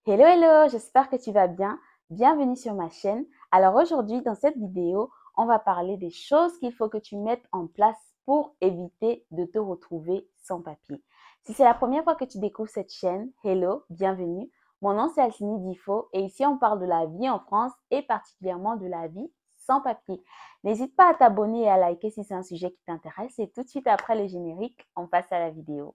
Hello, hello, j'espère que tu vas bien. Bienvenue sur ma chaîne. Alors aujourd'hui, dans cette vidéo, on va parler des choses qu'il faut que tu mettes en place pour éviter de te retrouver sans papier. Si c'est la première fois que tu découvres cette chaîne, hello, bienvenue. Mon nom c'est Alcini Difo et ici on parle de la vie en France et particulièrement de la vie sans papier. N'hésite pas à t'abonner et à liker si c'est un sujet qui t'intéresse et tout de suite après le générique, on passe à la vidéo.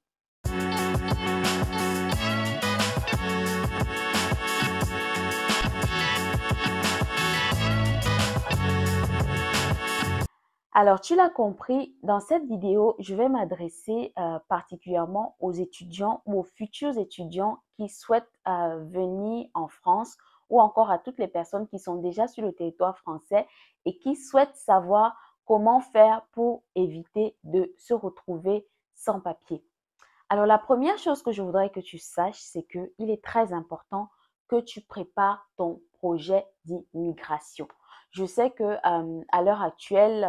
Alors, tu l'as compris, dans cette vidéo, je vais m'adresser particulièrement aux étudiants ou aux futurs étudiants qui souhaitent venir en France ou encore à toutes les personnes qui sont déjà sur le territoire français et qui souhaitent savoir comment faire pour éviter de se retrouver sans papier. Alors, la première chose que je voudrais que tu saches, c'est qu'il est très important que tu prépares ton projet d'immigration. Je sais que à l'heure actuelle,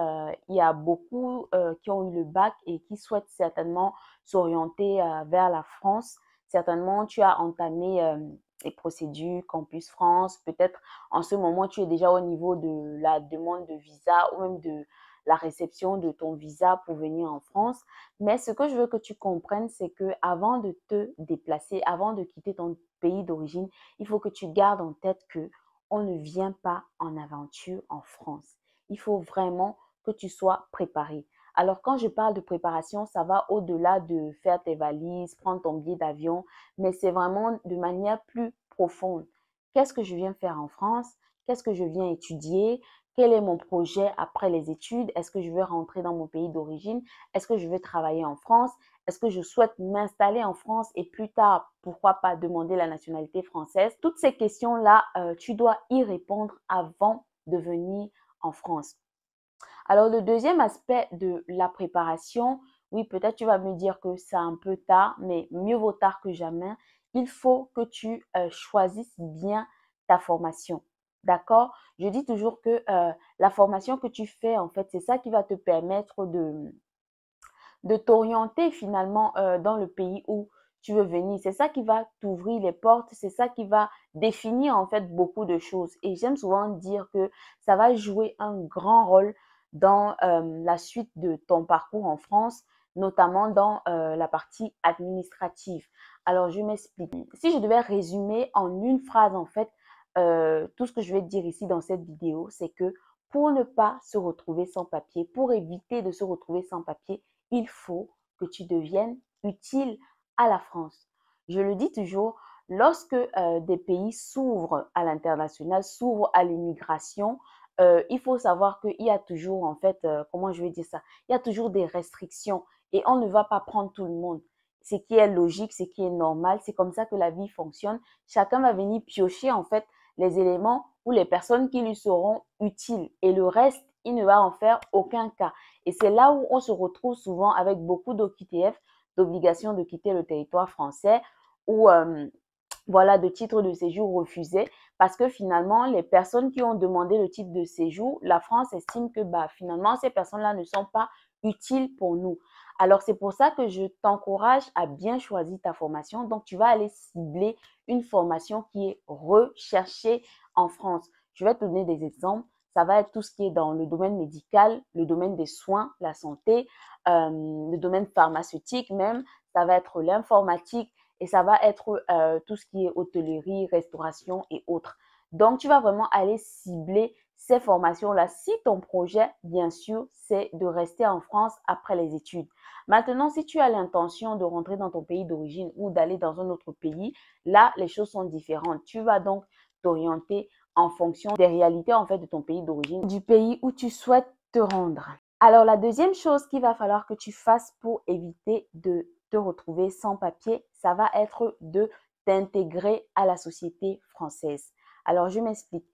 il y a beaucoup qui ont eu le bac et qui souhaitent certainement s'orienter vers la France. Certainement, tu as entamé les procédures Campus France. Peut-être en ce moment, tu es déjà au niveau de la demande de visa ou même de la réception de ton visa pour venir en France. Mais ce que je veux que tu comprennes, c'est que avant de te déplacer, avant de quitter ton pays d'origine, il faut que tu gardes en tête que on ne vient pas en aventure en France. Il faut vraiment que tu sois préparé. Alors, quand je parle de préparation, ça va au-delà de faire tes valises, prendre ton billet d'avion, mais c'est vraiment de manière plus profonde. Qu'est-ce que je viens faire en France? Qu'est-ce que je viens étudier? Quel est mon projet après les études? Est-ce que je veux rentrer dans mon pays d'origine? Est-ce que je veux travailler en France? Est-ce que je souhaite m'installer en France et plus tard, pourquoi pas demander la nationalité française? Toutes ces questions-là, tu dois y répondre avant de venir en France. Alors, le deuxième aspect de la préparation, oui, peut-être tu vas me dire que c'est un peu tard, mais mieux vaut tard que jamais. Il faut que tu choisisses bien ta formation. D'accord? Je dis toujours que la formation que tu fais, en fait, c'est ça qui va te permettre de t'orienter finalement dans le pays où tu veux venir. C'est ça qui va t'ouvrir les portes, c'est ça qui va définir en fait beaucoup de choses. Et j'aime souvent dire que ça va jouer un grand rôle dans la suite de ton parcours en France, notamment dans la partie administrative. Alors, je m'explique. Si je devais résumer en une phrase, en fait, tout ce que je vais te dire ici dans cette vidéo, c'est que pour ne pas se retrouver sans papier, pour éviter de se retrouver sans papier, il faut que tu deviennes utile à la France. Je le dis toujours, lorsque des pays s'ouvrent à l'international, s'ouvrent à l'immigration, il faut savoir qu'il y a toujours, en fait, comment je vais dire ça, il y a toujours des restrictions et on ne va pas prendre tout le monde. Ce qui est logique, ce qui est normal, c'est comme ça que la vie fonctionne. Chacun va venir piocher, en fait, les éléments ou les personnes qui lui seront utiles et le reste, il ne va en faire aucun cas. Et c'est là où on se retrouve souvent avec beaucoup d'OQTF, d'obligations de quitter le territoire français ou voilà, de titres de séjour refusés parce que finalement, les personnes qui ont demandé le titre de séjour, la France estime que bah, finalement, ces personnes-là ne sont pas utiles pour nous. Alors, c'est pour ça que je t'encourage à bien choisir ta formation. Donc, tu vas aller cibler une formation qui est recherchée en France. Je vais te donner des exemples. Ça va être tout ce qui est dans le domaine médical, le domaine des soins, la santé, le domaine pharmaceutique même. Ça va être l'informatique et ça va être tout ce qui est hôtellerie, restauration et autres. Donc, tu vas vraiment aller cibler ces formations-là si ton projet, bien sûr, c'est de rester en France après les études. Maintenant, si tu as l'intention de rentrer dans ton pays d'origine ou d'aller dans un autre pays, là, les choses sont différentes. Tu vas donc t'orienter en fonction des réalités en fait de ton pays d'origine, du pays où tu souhaites te rendre. Alors, la deuxième chose qu'il va falloir que tu fasses pour éviter de te retrouver sans papier, ça va être de t'intégrer à la société française. Alors, je m'explique.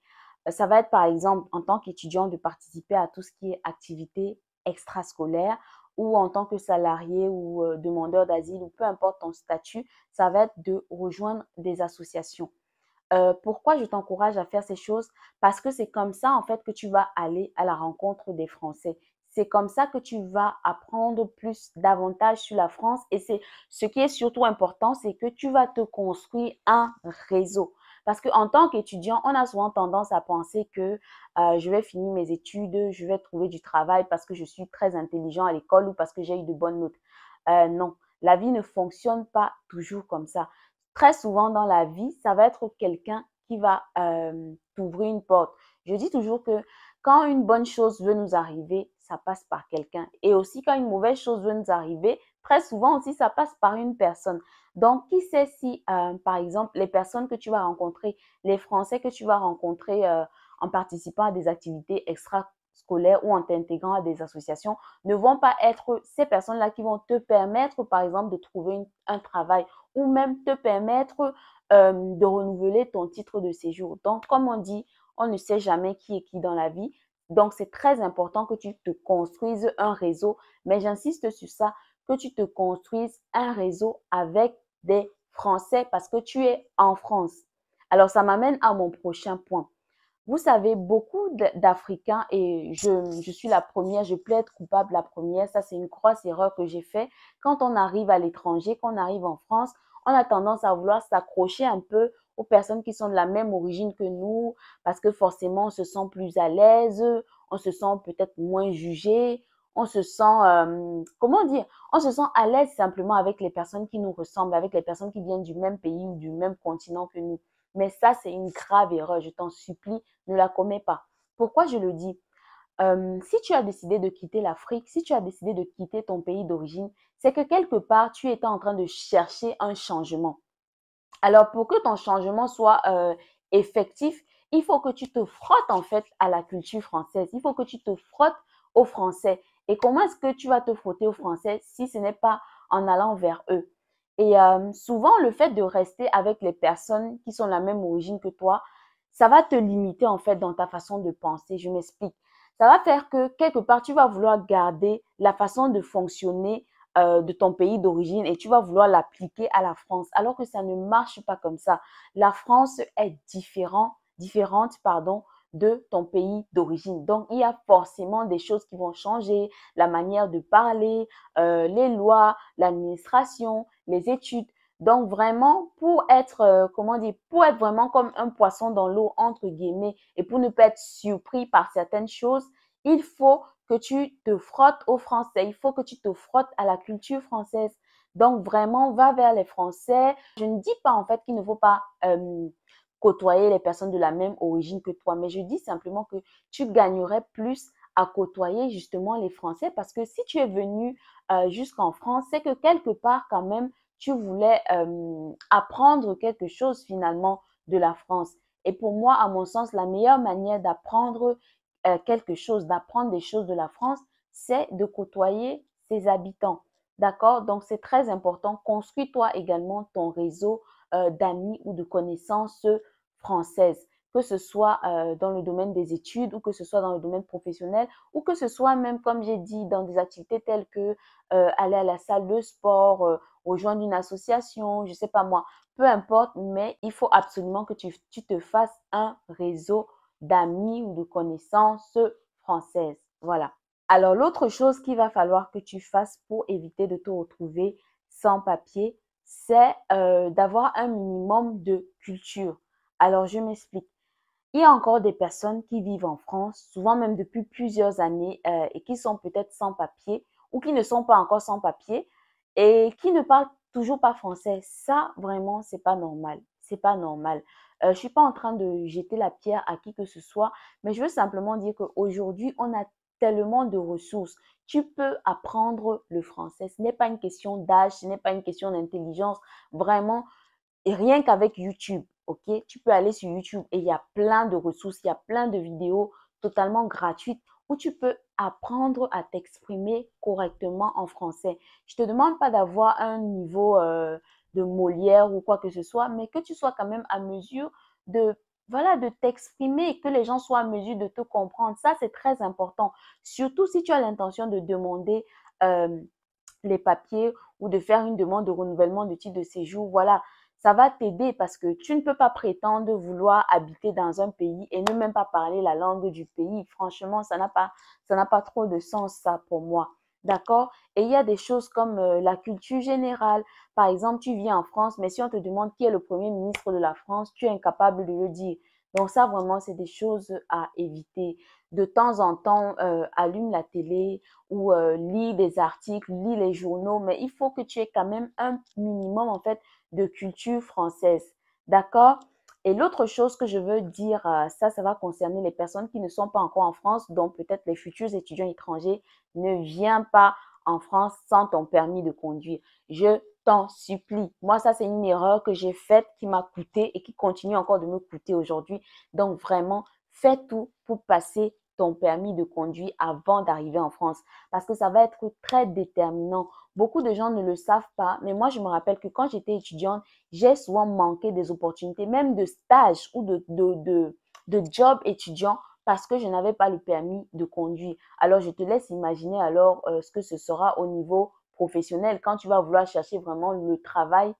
Ça va être par exemple en tant qu'étudiant de participer à tout ce qui est activité extrascolaire ou en tant que salarié ou demandeur d'asile ou peu importe ton statut, ça va être de rejoindre des associations. Pourquoi je t'encourage à faire ces choses? Parce que c'est comme ça, en fait, que tu vas aller à la rencontre des Français. C'est comme ça que tu vas apprendre plus davantage sur la France. Et c'est ce qui est surtout important, c'est que tu vas te construire un réseau. Parce qu'en tant qu'étudiant, on a souvent tendance à penser que je vais finir mes études, je vais trouver du travail parce que je suis très intelligent à l'école ou parce que j'ai eu de bonnes notes. Non, la vie ne fonctionne pas toujours comme ça. Très souvent dans la vie, ça va être quelqu'un qui va t'ouvrir une porte. Je dis toujours que quand une bonne chose veut nous arriver, ça passe par quelqu'un. Et aussi quand une mauvaise chose veut nous arriver, très souvent aussi, ça passe par une personne. Donc, qui sait si, par exemple, les personnes que tu vas rencontrer, les Français que tu vas rencontrer en participant à des activités extrascolaires ou en t'intégrant à des associations, ne vont pas être ces personnes-là qui vont te permettre, par exemple, de trouver un travail ou même te permettre de renouveler ton titre de séjour. Donc, comme on dit, on ne sait jamais qui est qui dans la vie. Donc, c'est très important que tu te construises un réseau, mais j'insiste sur ça, que tu te construises un réseau avec des Français parce que tu es en France. Alors, ça m'amène à mon prochain point. Vous savez, beaucoup d'Africains, et je suis la première, je plaide coupable la première, ça c'est une grosse erreur que j'ai fait. Quand on arrive à l'étranger, quand on arrive en France, on a tendance à vouloir s'accrocher un peu aux personnes qui sont de la même origine que nous, parce que forcément on se sent plus à l'aise, on se sent peut-être moins jugé, on se sent, comment dire, on se sent à l'aise simplement avec les personnes qui nous ressemblent, avec les personnes qui viennent du même pays ou du même continent que nous. Mais ça, c'est une grave erreur. Je t'en supplie, ne la commets pas. Pourquoi je le dis? Si tu as décidé de quitter l'Afrique, si tu as décidé de quitter ton pays d'origine, c'est que quelque part, tu étais en train de chercher un changement. Alors, pour que ton changement soit effectif, il faut que tu te frottes en fait à la culture française. Il faut que tu te frottes aux Français. Et comment est-ce que tu vas te frotter aux Français si ce n'est pas en allant vers eux? Et souvent, le fait de rester avec les personnes qui sont de la même origine que toi, ça va te limiter en fait dans ta façon de penser. Je m'explique. Ça va faire que quelque part, tu vas vouloir garder la façon de fonctionner de ton pays d'origine et tu vas vouloir l'appliquer à la France, alors que ça ne marche pas comme ça. La France est différente, pardon, de ton pays d'origine. Donc, il y a forcément des choses qui vont changer, la manière de parler, les lois, l'administration, les études. Donc, vraiment, pour être, comment dire, pour être vraiment comme un poisson dans l'eau, entre guillemets, et pour ne pas être surpris par certaines choses, il faut que tu te frottes aux Français, il faut que tu te frottes à la culture française. Donc, vraiment, va vers les Français. Je ne dis pas en fait qu'il ne faut pas côtoyer les personnes de la même origine que toi, mais je dis simplement que tu gagnerais plus à côtoyer justement les Français parce que si tu es venu jusqu'en France, c'est que quelque part quand même, tu voulais apprendre quelque chose finalement de la France. Et pour moi, à mon sens, la meilleure manière d'apprendre quelque chose, d'apprendre des choses de la France, c'est de côtoyer ses habitants. D'accord? Donc, c'est très important. Construis-toi également ton réseau d'amis ou de connaissances françaises, que ce soit dans le domaine des études ou que ce soit dans le domaine professionnel ou que ce soit même, comme j'ai dit, dans des activités telles que aller à la salle de sport, rejoindre une association, je ne sais pas moi, peu importe, mais il faut absolument que tu te fasses un réseau d'amis ou de connaissances françaises. Voilà. Alors, l'autre chose qu'il va falloir que tu fasses pour éviter de te retrouver sans papier, c'est d'avoir un minimum de culture. Alors, je m'explique. Il y a encore des personnes qui vivent en France, souvent même depuis plusieurs années, et qui sont peut-être sans papier ou qui ne sont pas encore sans papier et qui ne parlent toujours pas français. Ça, vraiment, c'est pas normal. C'est pas normal. Je suis pas en train de jeter la pierre à qui que ce soit, mais je veux simplement dire qu'aujourd'hui, on a tellement de ressources. Tu peux apprendre le français. Ce n'est pas une question d'âge, ce n'est pas une question d'intelligence. Vraiment, et rien qu'avec YouTube, ok, tu peux aller sur YouTube et il y a plein de ressources, il y a plein de vidéos totalement gratuites où tu peux apprendre à t'exprimer correctement en français. Je ne te demande pas d'avoir un niveau de Molière ou quoi que ce soit, mais que tu sois quand même à mesure de, voilà, de t'exprimer, que les gens soient à mesure de te comprendre. Ça, c'est très important. Surtout si tu as l'intention de demander les papiers ou de faire une demande de renouvellement de titre de séjour. Voilà, ça va t'aider parce que tu ne peux pas prétendre vouloir habiter dans un pays et ne même pas parler la langue du pays. Franchement, ça n'a pas trop de sens, ça, pour moi. D'accord? Et il y a des choses comme la culture générale. Par exemple, tu vis en France, mais si on te demande qui est le premier ministre de la France, tu es incapable de le dire. Donc ça, vraiment, c'est des choses à éviter. De temps en temps, allume la télé ou lis des articles, lis les journaux, mais il faut que tu aies quand même un minimum, en fait, de culture française. D'accord? Et l'autre chose que je veux dire, ça va concerner les personnes qui ne sont pas encore en France, donc peut-être les futurs étudiants étrangers. Ne viens pas en France sans ton permis de conduire. Je t'en supplie. Moi, ça, c'est une erreur que j'ai faite qui m'a coûté et qui continue encore de me coûter aujourd'hui. Donc, vraiment, fais tout pour passer ton permis de conduire avant d'arriver en France parce que ça va être très déterminant. Beaucoup de gens ne le savent pas, mais moi, je me rappelle que quand j'étais étudiante, j'ai souvent manqué des opportunités, même de stage ou de job étudiant parce que je n'avais pas le permis de conduire. Alors, je te laisse imaginer alors ce que ce sera au niveau professionnel. Quand tu vas vouloir chercher vraiment le travail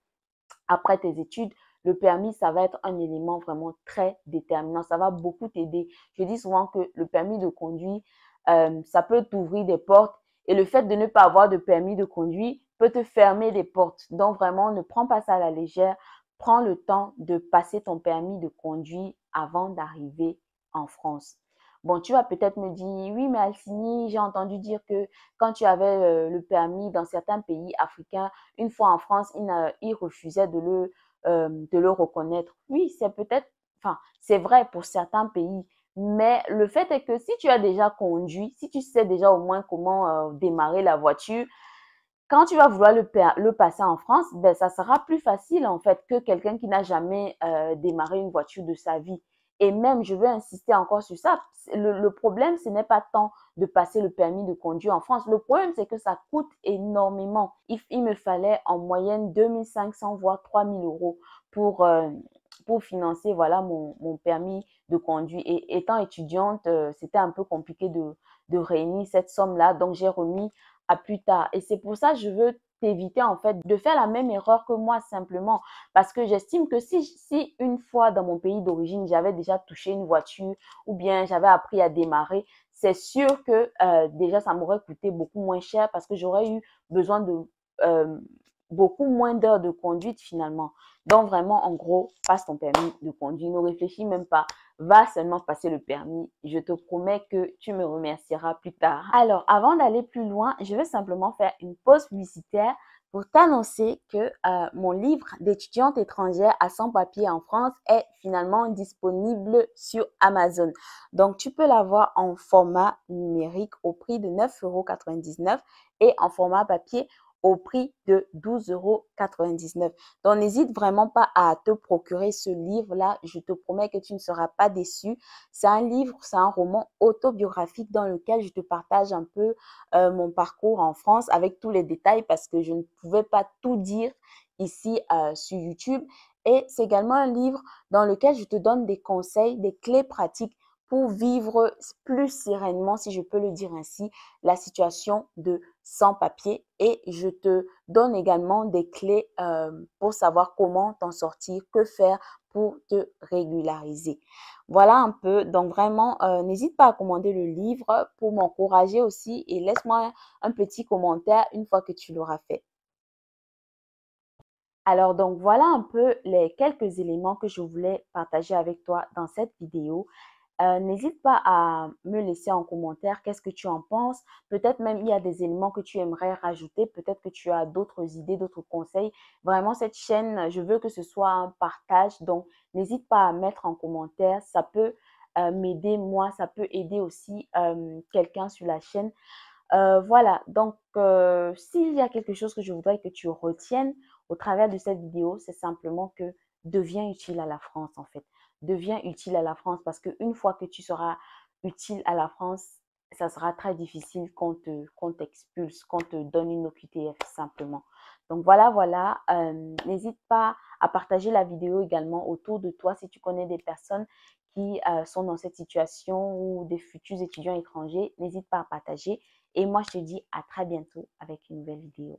après tes études, le permis, ça va être un élément vraiment très déterminant. Ça va beaucoup t'aider. Je dis souvent que le permis de conduire, ça peut t'ouvrir des portes et le fait de ne pas avoir de permis de conduire peut te fermer des portes. Donc vraiment, ne prends pas ça à la légère. Prends le temps de passer ton permis de conduire avant d'arriver en France. Bon, tu vas peut-être me dire, oui, mais Alcini, j'ai entendu dire que quand tu avais le permis dans certains pays africains, une fois en France, il refusait de le reconnaître. Oui, c'est peut-être, enfin, c'est vrai pour certains pays, mais le fait est que si tu as déjà conduit, si tu sais déjà au moins comment démarrer la voiture, quand tu vas vouloir le passer en France, ben, ça sera plus facile en fait que quelqu'un qui n'a jamais démarré une voiture de sa vie. Et même, je veux insister encore sur ça, le problème, ce n'est pas tant de passer le permis de conduire en France. Le problème, c'est que ça coûte énormément. Il me fallait en moyenne 2500 voire 3000 euros pour financer voilà, mon permis de conduire. Et étant étudiante, c'était un peu compliqué de réunir cette somme-là. Donc, j'ai remis à plus tard. Et c'est pour ça que je veux t'éviter en fait de faire la même erreur que moi simplement. Parce que j'estime que si une fois dans mon pays d'origine, j'avais déjà touché une voiture ou bien j'avais appris à démarrer, c'est sûr que déjà ça m'aurait coûté beaucoup moins cher parce que j'aurais eu besoin de euh, beaucoup moins d'heures de conduite finalement. Donc vraiment, en gros, passe ton permis de conduire. Ne réfléchis même pas. Va seulement passer le permis. Je te promets que tu me remercieras plus tard. Alors, avant d'aller plus loin, je vais simplement faire une pause publicitaire pour t'annoncer que mon livre d'étudiante étrangère à sans papier en France est finalement disponible sur Amazon. Donc, tu peux l'avoir en format numérique au prix de 9,99 € et en format papier au prix de 12,99 €. Donc, n'hésite vraiment pas à te procurer ce livre-là. Je te promets que tu ne seras pas déçu. C'est un livre, c'est un roman autobiographique dans lequel je te partage un peu mon parcours en France avec tous les détails parce que je ne pouvais pas tout dire ici sur YouTube. Et c'est également un livre dans lequel je te donne des conseils, des clés pratiques pour vivre plus sereinement, si je peux le dire ainsi, la situation de sans-papier. Et je te donne également des clés pour savoir comment t'en sortir, que faire pour te régulariser. Voilà un peu. Donc vraiment, n'hésite pas à commander le livre pour m'encourager aussi et laisse-moi un petit commentaire une fois que tu l'auras fait. Alors donc voilà un peu les quelques éléments que je voulais partager avec toi dans cette vidéo. N'hésite pas à me laisser en commentaire qu'est-ce que tu en penses. Peut-être même il y a des éléments que tu aimerais rajouter. Peut-être que tu as d'autres idées, d'autres conseils. Vraiment, cette chaîne, je veux que ce soit un partage. Donc, n'hésite pas à mettre en commentaire. Ça peut m'aider moi, ça peut aider aussi quelqu'un sur la chaîne. Voilà, donc s'il y a quelque chose que je voudrais que tu retiennes au travers de cette vidéo, c'est simplement que deviens utile à la France en fait. Deviens utile à la France parce qu'une fois que tu seras utile à la France, ça sera très difficile qu'on t'expulse, qu'on te donne une OQTF simplement. Donc voilà, voilà. N'hésite pas à partager la vidéo également autour de toi si tu connais des personnes qui sont dans cette situation ou des futurs étudiants étrangers. N'hésite pas à partager. Et moi, je te dis à très bientôt avec une nouvelle vidéo.